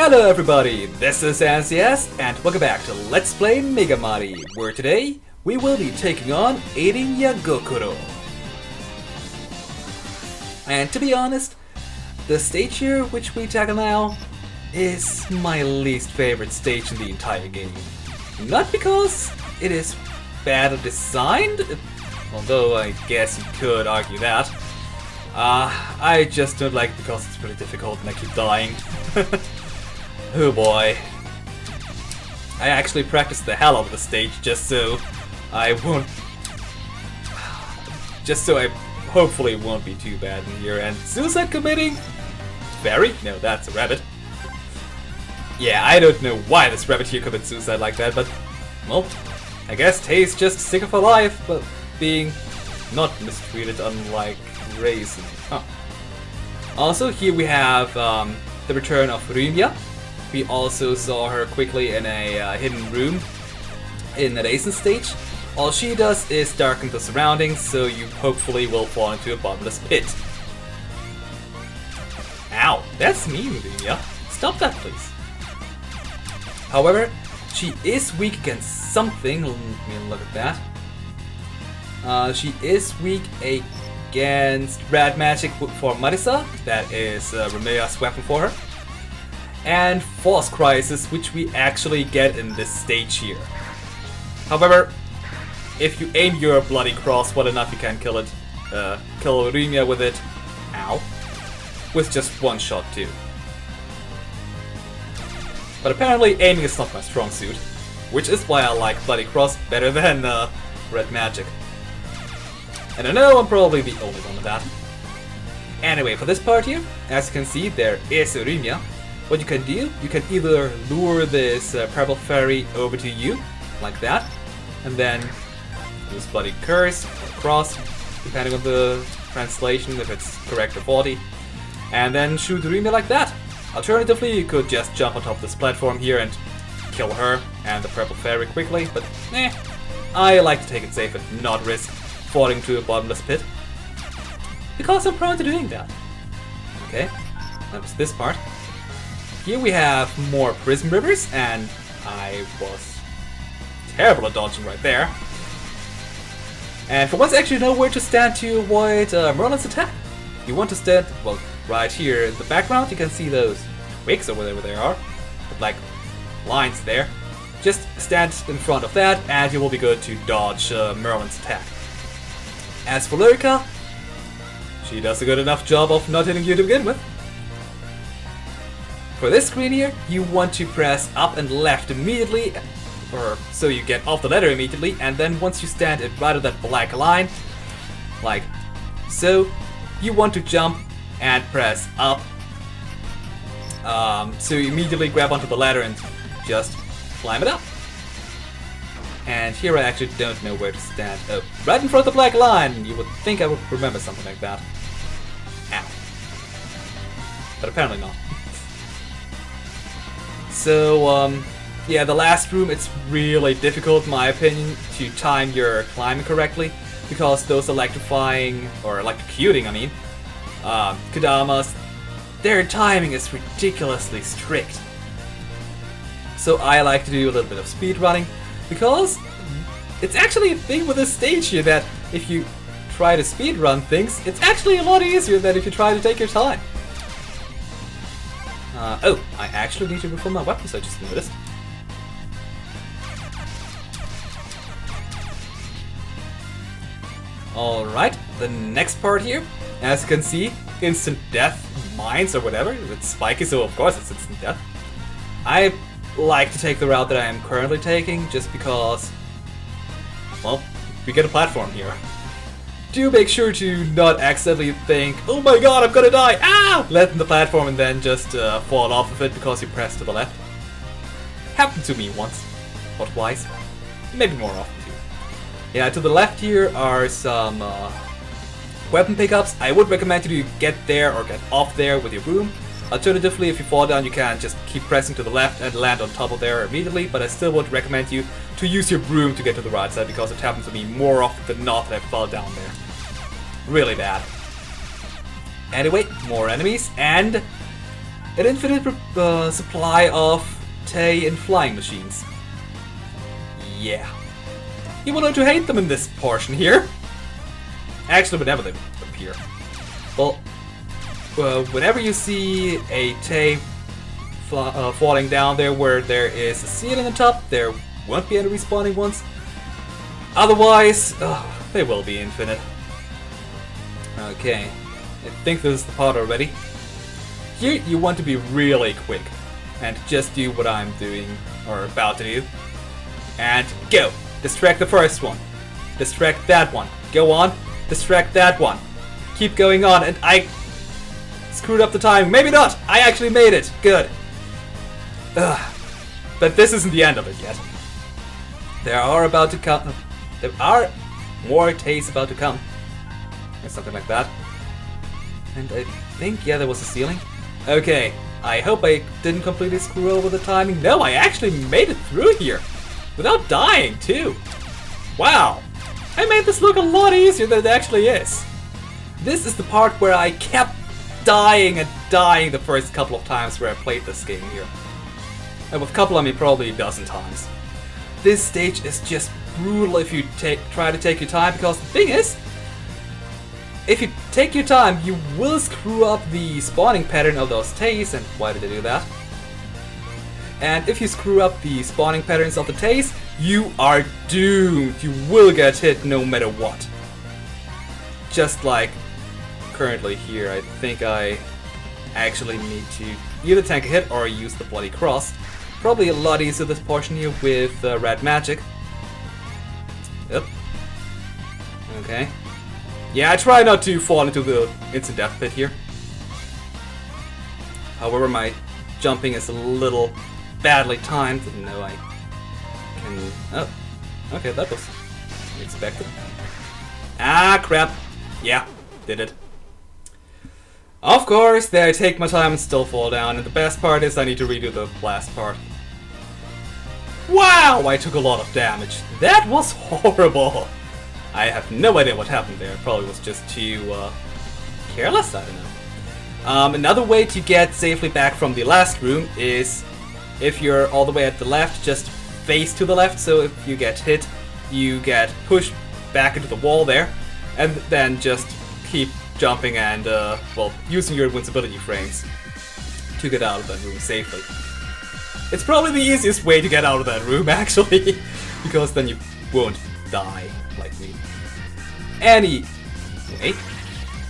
Hello everybody, this is NCS and welcome back to Let's Play MegaMari, where today we will be taking on Eirin Gokuro. And to be honest, the stage here which we tackle now is my least favorite stage in the entire game. Not because it is badly designed, although I guess you could argue that. I just don't like it because it's really difficult and I keep dying. Oh boy. I actually practiced the hell out of the stage just so I hopefully won't be too bad in here. And suicide committing? Fairy? No, that's a rabbit. Yeah, I don't know why this rabbit here commits suicide like that, but well, I guess Tei's just sick of her life, but being not mistreated unlike Raisin. Huh. Also, here we have the return of Rymia. We also saw her quickly in a hidden room in the Raisin stage. All she does is darken the surroundings, so you hopefully will fall into a bottomless pit. Ow, that's mean, Rymia. Stop that, please. However, she is weak against something. Let me look at that. She is weak against Red Magic for Marisa. That is Rymya's weapon for her. And False Crisis, which we actually get in this stage here. However, if you aim your bloody cross well enough, you can kill it. Kill Rymia with it. Ow. With just one shot too. But apparently aiming is not my strong suit, which is why I like Bloody Cross better than Red Magic. And I know I'm probably the only one with that. Anyway, for this part here, as you can see, there is Rymia. What you can do, you can either lure this Purple Fairy over to you, like that, and then use Bloody Curse or Cross, depending on the translation, if it's correct or faulty, and then shoot Rymia like that. Alternatively, you could just jump on top of this platform here and kill her and the Purple Fairy quickly, but I like to take it safe and not risk falling to a bottomless pit, because I'm prone to doing that. Okay, that was this part. Here we have more Prism Rivers, and I was terrible at dodging right there. And for once I actually know where to stand to avoid Merlin's attack. You want to stand, well, right here in the background, you can see those twigs or whatever they are, with like lines there. Just stand in front of that and you will be good to dodge Merlin's attack. As for Lyrica, she does a good enough job of not hitting you to begin with. For this screen here, you want to press up and left immediately, or so you get off the ladder immediately, and then once you stand in right of that black line, like so, you want to jump and press up. So you immediately grab onto the ladder and just climb it up. And here I actually don't know where to stand. Oh, right in front of the black line! You would think I would remember something like that. Ow. But apparently not. So, yeah, the last room, it's really difficult, in my opinion, to time your climbing correctly, because those electrifying, or electrocuting, I mean, Kodamas, their timing is ridiculously strict. So I like to do a little bit of speed running, because it's actually a thing with this stage here that if you try to speed run things, it's actually a lot easier than if you try to take your time. Oh, I actually need to refill my weapons, I just noticed. Alright, the next part here, as you can see, instant death mines or whatever. It's spiky, so of course it's instant death. I like to take the route that I am currently taking, just because, well, we get a platform here. Do make sure to not accidentally think, oh my god, I'm gonna die, ah! Land on the platform and then just fall off of it because you press to the left. Happened to me once, or twice, maybe more often too. Yeah, to the left here are some weapon pickups. I would recommend you to get there or get off there with your broom. Alternatively, if you fall down, you can just keep pressing to the left and land on top of there immediately, but I still would recommend you to use your broom to get to the right side, because it happened to me more often than not that I fell down there. Really bad. Anyway, more enemies, and an infinite supply of Tei and flying machines. Yeah. You will learn to hate them in this portion here. Actually, whenever they appear. Well, whenever you see a Tei falling down there where there is a ceiling on top, there won't be any respawning ones. Otherwise, they will be infinite. Okay, I think this is the part already. Here you want to be really quick and just do what I'm doing or about to do. And go! Distract the first one. Distract that one. Go on. Distract that one. Keep going on, and I screwed up the time. Maybe not! I actually made it! Good. But this isn't the end of it yet. There are more Teis about to come. Or something like that. And I think, yeah, there was a ceiling. Okay, I hope I didn't completely screw over the timing. No, I actually made it through here. Without dying, too. Wow. I made this look a lot easier than it actually is. This is the part where I kept dying and dying the first couple of times where I played this game here. And with couple I mean probably a dozen times. This stage is just brutal if you try to take your time, because the thing is, if you take your time, you will screw up the spawning pattern of those Teis, and why did I do that? And if you screw up the spawning patterns of the Teis, you are doomed. You will get hit no matter what. Just like currently here, I think I actually need to either tank a hit or use the bloody cross. Probably a lot easier this portion here with red magic. Yep. Okay. Yeah, I try not to fall into the instant death pit here. However, my jumping is a little badly timed. No, I can... Oh. Okay, that was unexpected. Ah, crap. Yeah, did it. Of course, there I take my time and still fall down, and the best part is I need to redo the last part. Wow, I took a lot of damage. That was horrible. I have no idea what happened there. Probably was just too careless, I don't know. Another way to get safely back from the last room is if you're all the way at the left, just face to the left, so if you get hit, you get pushed back into the wall there, and then just keep jumping and, well, using your invincibility frames to get out of that room safely. It's probably the easiest way to get out of that room, actually, because then you won't die like me. Anyway,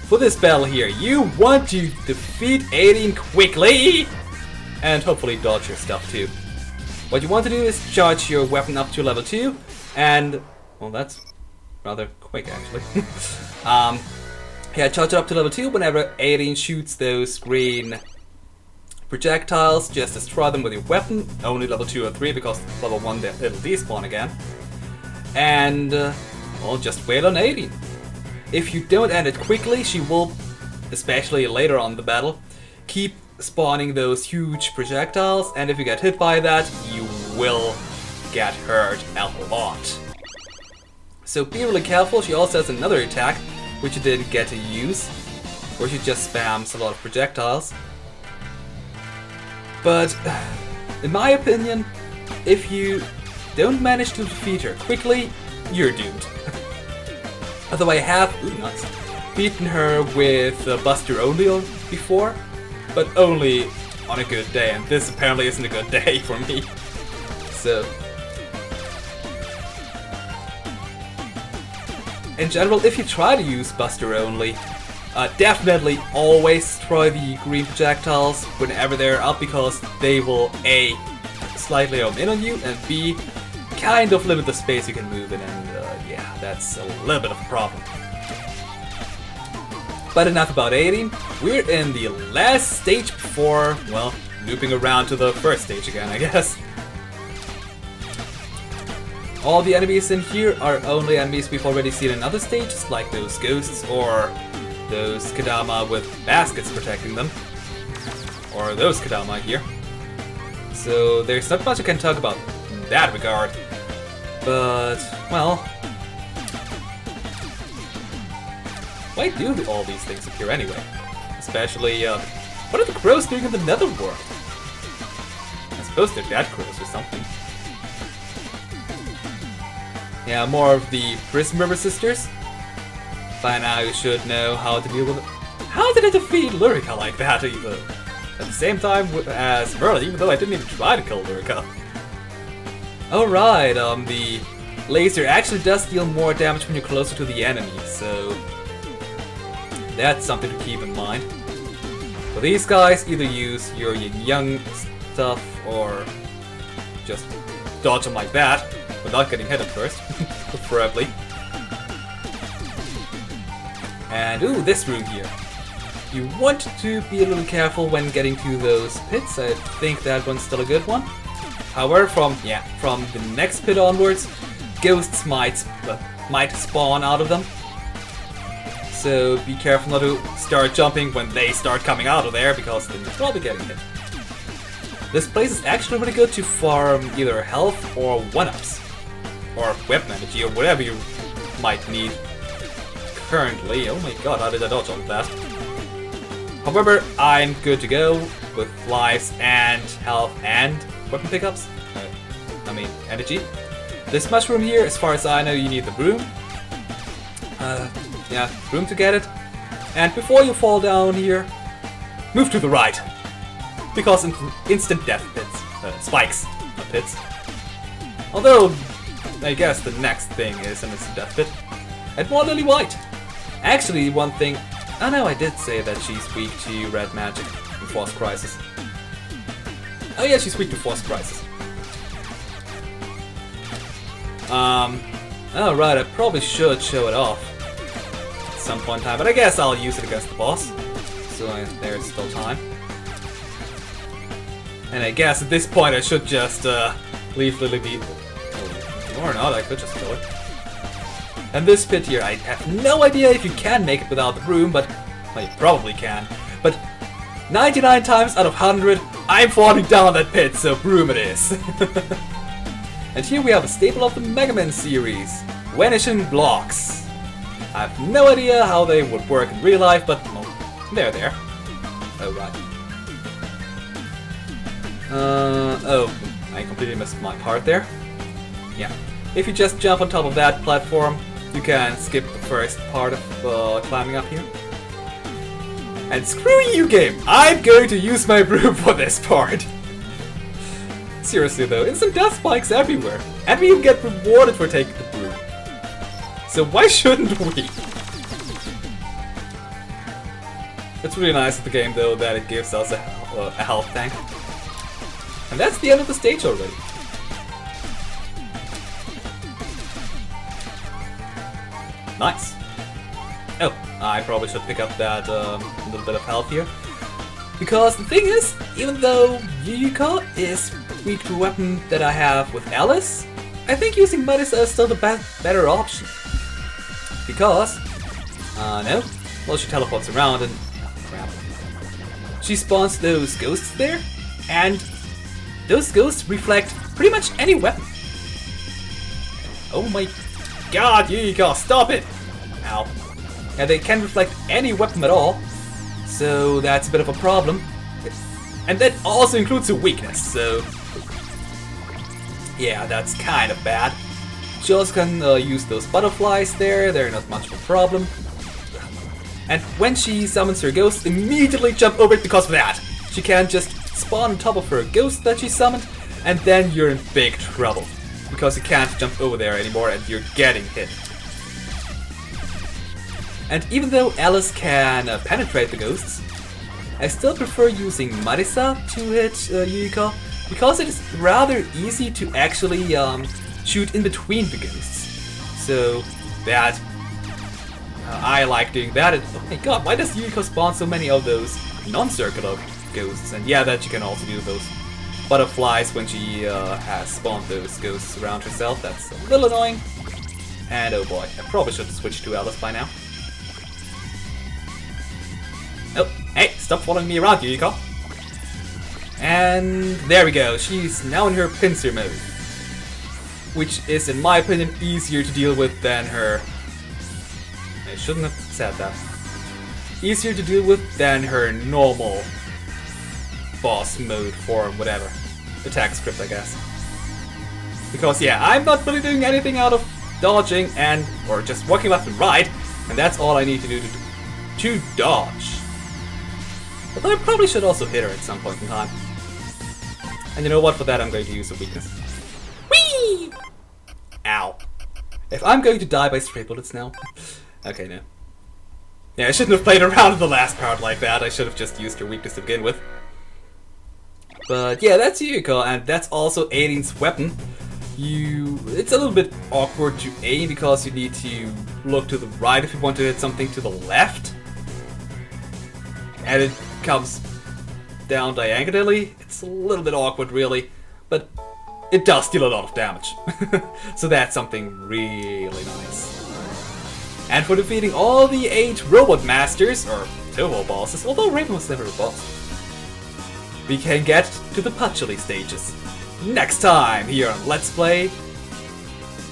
for this battle here, you want to defeat Eirin quickly and hopefully dodge your stuff too. What you want to do is charge your weapon up to level 2, and, well, that's rather quick actually. Yeah, charge it up to level 2 whenever Eirin shoots those green projectiles. Just destroy them with your weapon. Only level 2 or 3 because level 1 it'll despawn again. And, well, just wait on Eirin. If you don't end it quickly, she will, especially later on in the battle, keep spawning those huge projectiles, and if you get hit by that, you will get hurt a lot. So be really careful. She also has another attack, which you didn't get to use, where she just spams a lot of projectiles. But, in my opinion, if you don't manage to defeat her quickly, you're doomed. Although I have beaten her with Buster only before, but only on a good day, and this apparently isn't a good day for me. So, in general, if you try to use Buster only, definitely always destroy the green projectiles whenever they're up, because they will A, slightly home in on you, and B, kind of limit the space you can move in, and yeah, that's a little bit of a problem. But enough about Eirin. We're in the last stage before, well, looping around to the first stage again, I guess. All the enemies in here are only enemies we've already seen in other stages, like those ghosts or those Kadama with baskets protecting them. Or those Kadama here. So there's not much I can talk about in that regard. But, well, why do all these things appear anyway? Especially What are the crows doing in the netherworld? I suppose they're dead crows or something. Yeah, more of the Prism River Sisters. By now you should know how to deal with it. How did I defeat Lurica like that either? At the same time as Merle, even though I didn't even try to kill Lurica. Alright, the laser actually does deal more damage when you're closer to the enemy, so that's something to keep in mind. For these guys, either use your young stuff or just dodge them like that without getting hit at first, preferably. And ooh, this room here. You want to be a little careful when getting to those pits. I think that one's still a good one. However, from the next pit onwards, ghosts might spawn out of them. So be careful not to start jumping when they start coming out of there, because then you're probably getting hit. This place is actually really good to farm either health or 1-ups. Or weapon energy, or whatever you might need currently. Oh my god, how did I dodge on that? However, I'm good to go with lives and health and weapon pickups. I mean, energy. This mushroom here, as far as I know, you need the broom. Yeah, broom to get it. And before you fall down here, move to the right. Because instant death pits. Spikes, not pits. Although, I guess the next thing is an instant death pit. And more Lily White. Actually, one thing... Oh no, I did say that she's weak to red magic and Force Crisis. Oh yeah, she's weak to Force Crisis. Oh right, I probably should show it off at some point in time, but I guess I'll use it against the boss. So there's still time. And I guess at this point I should just leave Lily be. Or not, I could just kill her. And this pit here, I have no idea if you can make it without the broom, but well, you probably can. But 99 times out of 100, I'm falling down that pit, so broom it is. And here we have a staple of the MegaMari series, vanishing blocks. I have no idea how they would work in real life, but well, they're there. Oh right. Oh, I completely missed my part there. Yeah, if you just jump on top of that platform, you can skip the first part of climbing up here. And screw you, game! I'm going to use my broom for this part! Seriously though, instant death spikes everywhere, and we even get rewarded for taking the broom. So why shouldn't we? It's really nice of the game though that it gives us a health tank. And that's the end of the stage already. Nice. Oh, I probably should pick up that little bit of health here. Because the thing is, even though Yuyuka is weak to a weapon that I have with Alice, I think using Maidens is still the better option. Because, no, well she teleports around and, oh crap. She spawns those ghosts there, and those ghosts reflect pretty much any weapon. Oh my god, Yuyuka, stop it! Ow. And they can reflect any weapon at all, so that's a bit of a problem. And that also includes a weakness, so yeah, that's kind of bad. She also can use those butterflies there, they're not much of a problem. And when she summons her ghost, immediately jump over it because of that. She can just spawn on top of her ghost that she summoned, and then you're in big trouble. Because you can't jump over there anymore and you're getting hit. And even though Alice can penetrate the ghosts, I still prefer using Marisa to hit Yuyuka, because it is rather easy to actually shoot in between the ghosts. So that I like doing that. And, oh my god, why does Yuyuka spawn so many of those non-circular ghosts? And yeah, that you can also do those butterflies when she has spawned those ghosts around herself. That's a little annoying. And oh boy, I probably should switch to Alice by now. Oh, hey, stop following me around, Yuyuka. And there we go, she's now in her pincer mode. Which is, in my opinion, easier to deal with than her... I shouldn't have said that. Easier to deal with than her normal boss mode form, whatever. Attack script, I guess. Because yeah, I'm not really doing anything out of dodging or just walking left and right, and that's all I need to do to dodge. Although I probably should also hit her at some point in time. And you know what, for that I'm going to use a weakness. Whee! Ow. If I'm going to die by stray bullets now... Okay, no. Yeah, I shouldn't have played around in the last part like that. I should have just used your weakness to begin with. But yeah, that's Yuko, and that's also Eirin's weapon. It's a little bit awkward to aim because you need to look to the right if you want to hit something to the left. And it comes down diagonally. It's a little bit awkward, really, but it does deal a lot of damage. So that's something really nice. And for defeating all the 8 robot masters, or turbo bosses, although Raven was never a boss, we can get to the Patchouli stages. Next time here on Let's Play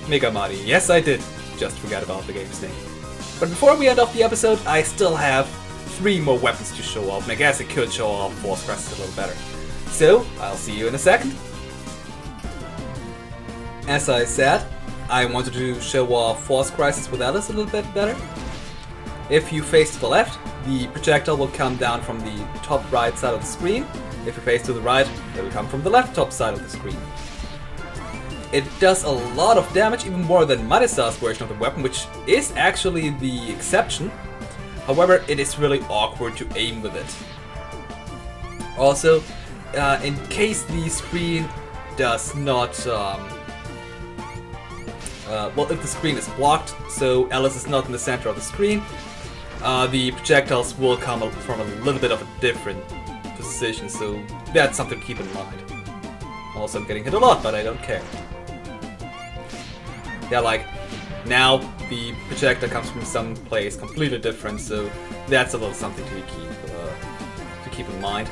MegaMari. Yes, I did just forget about the game's name. But before we end off the episode, I still have 3 more weapons to show off, and I guess I could show off Force Crisis a little better. So, I'll see you in a second. As I said, I wanted to show off Force Crisis with Alice a little bit better. If you face to the left, the projectile will come down from the top right side of the screen. If you face to the right, it will come from the left top side of the screen. It does a lot of damage, even more than Marisa's version of the weapon, which is actually the exception. However, it is really awkward to aim with it. Also, in case the screen does not... well, if the screen is blocked, so Alice is not in the center of the screen, the projectiles will come from a little bit of a different position, so that's something to keep in mind. Also, I'm getting hit a lot, but I don't care. Yeah, like, now the projectile comes from some place completely different, so that's a little something to keep in mind.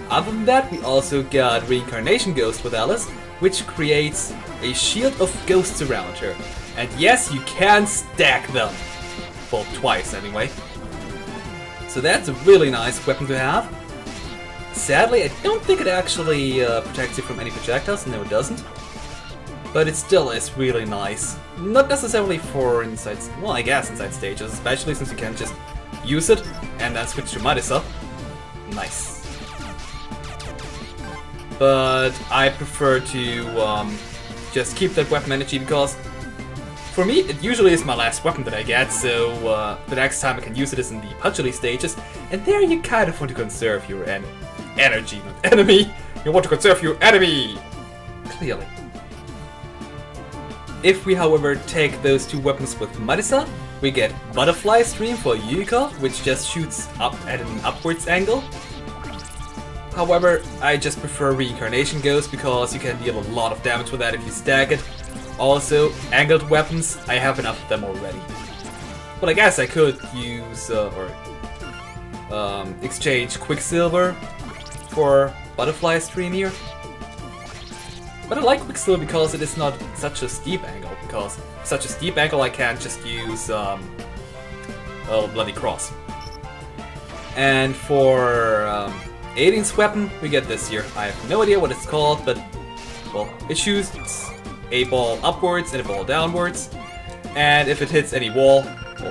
Other than that, we also got Reincarnation Ghost with Alice, which creates a shield of ghosts around her. And yes, you can stack them. Well, twice anyway. So that's a really nice weapon to have. Sadly, I don't think it actually protects you from any projectiles. No, it doesn't. But it still is really nice. Not necessarily for inside... Well, I guess inside stages, especially since you can just use it and then switch to Marisa. Nice. But I prefer to just keep that weapon energy because for me it usually is my last weapon that I get, so the next time I can use it is in the Patchouli stages, and there you kind of want to conserve your energy, not enemy. You want to conserve your enemy! Clearly. If we however take those 2 weapons with Marisa, we get Butterfly Stream for Yuka, which just shoots up at an upwards angle. However, I just prefer Reincarnation Ghost because you can deal a lot of damage with that if you stack it. Also, angled weapons, I have enough of them already. But I guess I could use exchange Quicksilver for Butterfly Stream here. But I like Quicksilver because it is not such a steep angle. Because such a steep angle, I can't just use Bloody Cross. And for Eirin's weapon, we get this here. I have no idea what it's called, but, well, it shoots a ball upwards and a ball downwards. And if it hits any wall,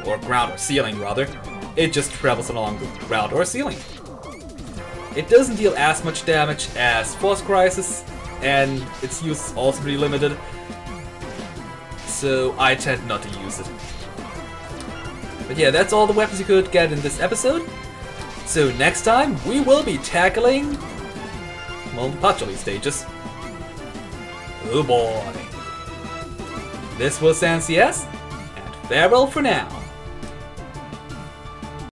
or ground or ceiling rather, it just travels along the ground or ceiling. It doesn't deal as much damage as Force Crisis, and its use is also pretty limited. So I tend not to use it. But yeah, that's all the weapons you could get in this episode. So next time, we will be tackling, well, the Patchouli stages. Oh boy. This was NCS, and farewell for now.